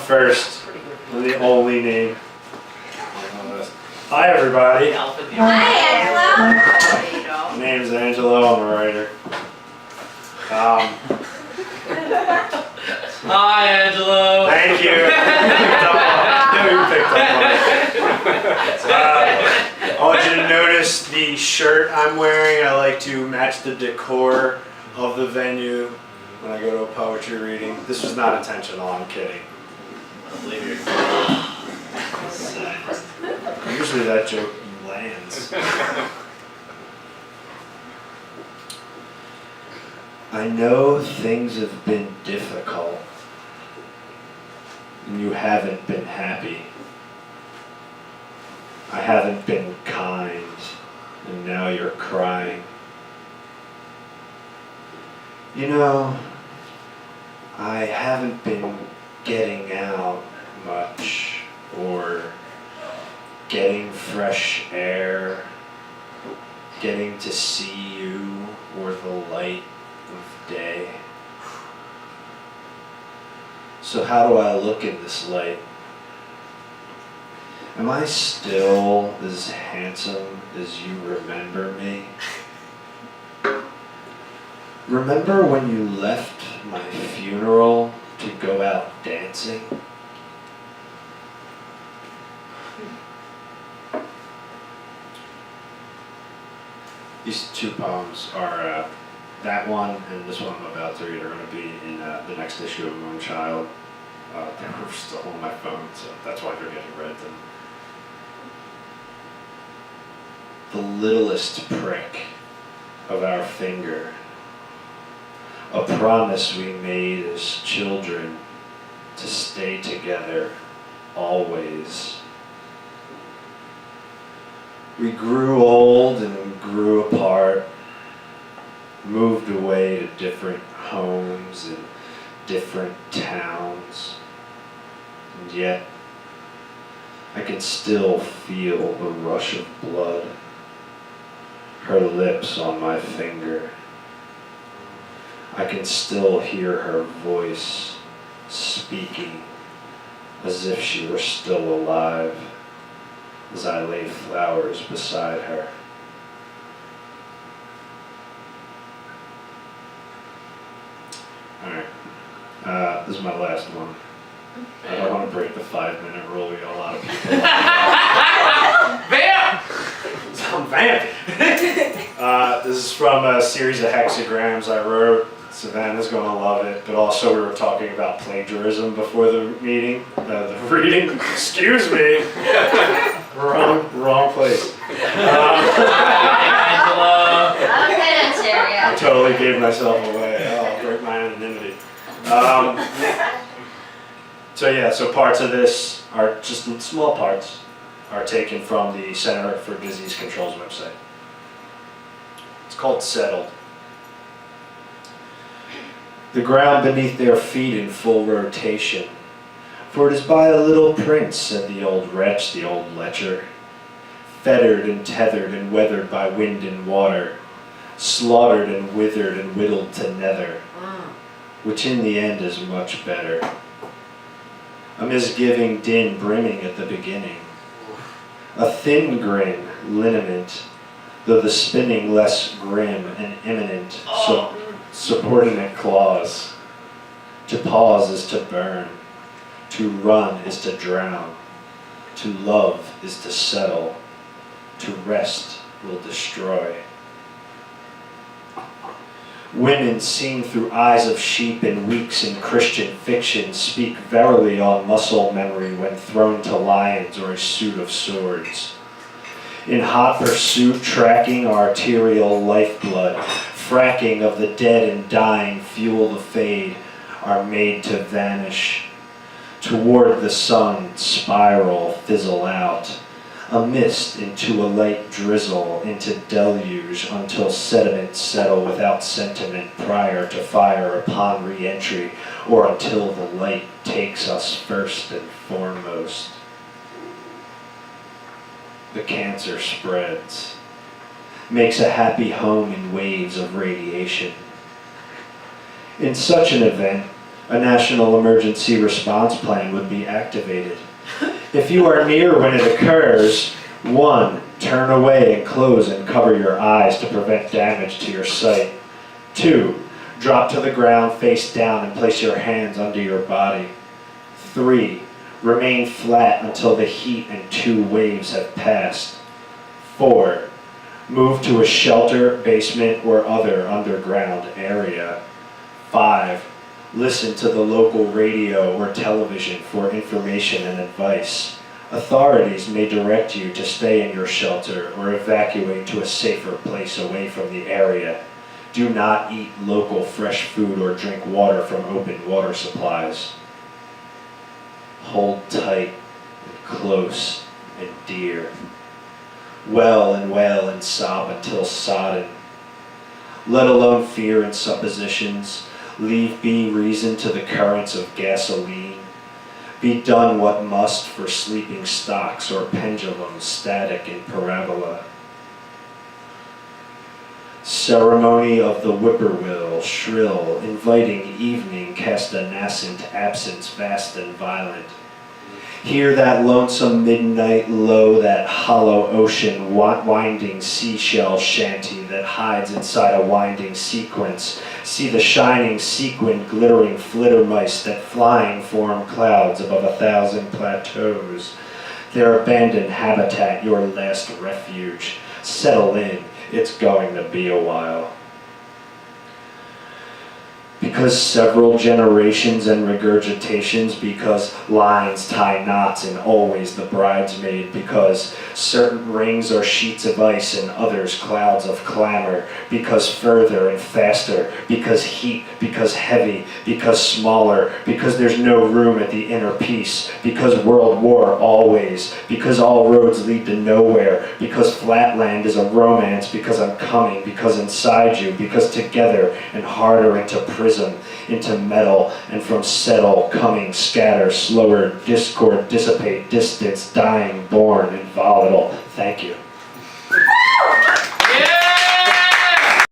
first. I'm the only name. Hi, everybody. Hi, Angelo. My name's Angelo. I'm a writer. Hi, Angelo. Thank you. I want you to notice the shirt I'm wearing. I like to match the decor of the venue when I go to a poetry reading. This was not intentional, I'm kidding. Usually that joke lands. I know things have been difficult, and you haven't been happy. I haven't been kind, and now you're crying. You know, I haven't been getting out much, or getting fresh air, getting to see you, or the light of day. So how do I look in this light? Am I still as handsome as you remember me? Remember when you left my funeral to go out dancing? These two poems are that one and this one I'm about to read are going to be in the next issue of Moonchild. They're still on my phone, so that's why they're getting read. The littlest prick of our finger, a promise we made as children to stay together always. We grew old and grew apart, moved away to different homes and different towns, and yet I can still feel the rush of blood, her lips on my finger. I can still hear her voice speaking as if she were still alive as I lay flowers beside her. Alright, this is my last one. I don't want to break the 5-minute rule. We got a lot of people. Vamp! I'm vamping. This is from a series of hexagrams I wrote. Savannah's going to love it, but also we were talking about plagiarism before the meeting, the reading. Excuse me. Wrong place. Angelo. Okay, Ontario. I totally gave myself away. Oh, break my anonymity. So parts of this are just small parts are taken from the Center for Disease Control's website. It's called Settled. The ground beneath their feet in full rotation, for it is by a little prince, said the old wretch, the old lecher, fettered and tethered and weathered by wind and water, slaughtered and withered and whittled to nether, which in the end is much better. A misgiving din brimming at the beginning, a thin grin, lineament, though the spinning less grim and imminent, subordinate clause. To pause is to burn, to run is to drown, to love is to settle, to rest will destroy. Women seen through eyes of sheep and weeks in Christian fiction speak verily on muscle memory when thrown to lions or a suit of swords. In hot pursuit, tracking arterial lifeblood, fracking of the dead and dying fuel the fade, are made to vanish. Toward the sun, spiral, fizzle out. A mist into a light drizzle, into deluge, until sediments settle without sentiment prior to fire upon re-entry, or until the light takes us first and foremost. The cancer spreads, makes a happy home in waves of radiation. In such an event, A national emergency response plan would be activated. If you are near when it occurs, 1. Turn away and close and cover your eyes to prevent damage to your sight. 2. Drop to the ground face down and place your hands under your body. 3. Remain flat until the heat and 2 waves have passed. 4. Move to a shelter, basement, or other underground area. 5. Listen to the local radio or television for information and advice. Authorities may direct you to stay in your shelter or evacuate to a safer place away from the area. Do not eat local fresh food or drink water from open water supplies. Hold tight and close and dear. Wail and sob until sodden. Let alone fear and suppositions. Leave be reason to the currents of gasoline. Be done what must for sleeping stocks or pendulums static in parabola. Ceremony of the whippoorwill, shrill, inviting evening cast a nascent absence vast and violent. Hear that lonesome midnight low, that hollow ocean winding seashell shanty that hides inside a winding sequence. See the shining sequin glittering flittermice that flying form clouds above 1,000 plateaus. Their abandoned habitat, your last refuge. Settle in, it's going to be a while. Because several generations and regurgitations, because lines tie knots and always the bridesmaid, because certain rings are sheets of ice and others clouds of clamor, because further and faster, because heat, because heavy, because smaller, because there's no room at the inner peace, because world war always, because all roads lead to nowhere, because flatland is a romance, because I'm coming, because inside you, because together and harder into prism, into metal, and from settle, coming, scatter, slower, discord, dissipate, distance, dying, born, and volatile. Thank you.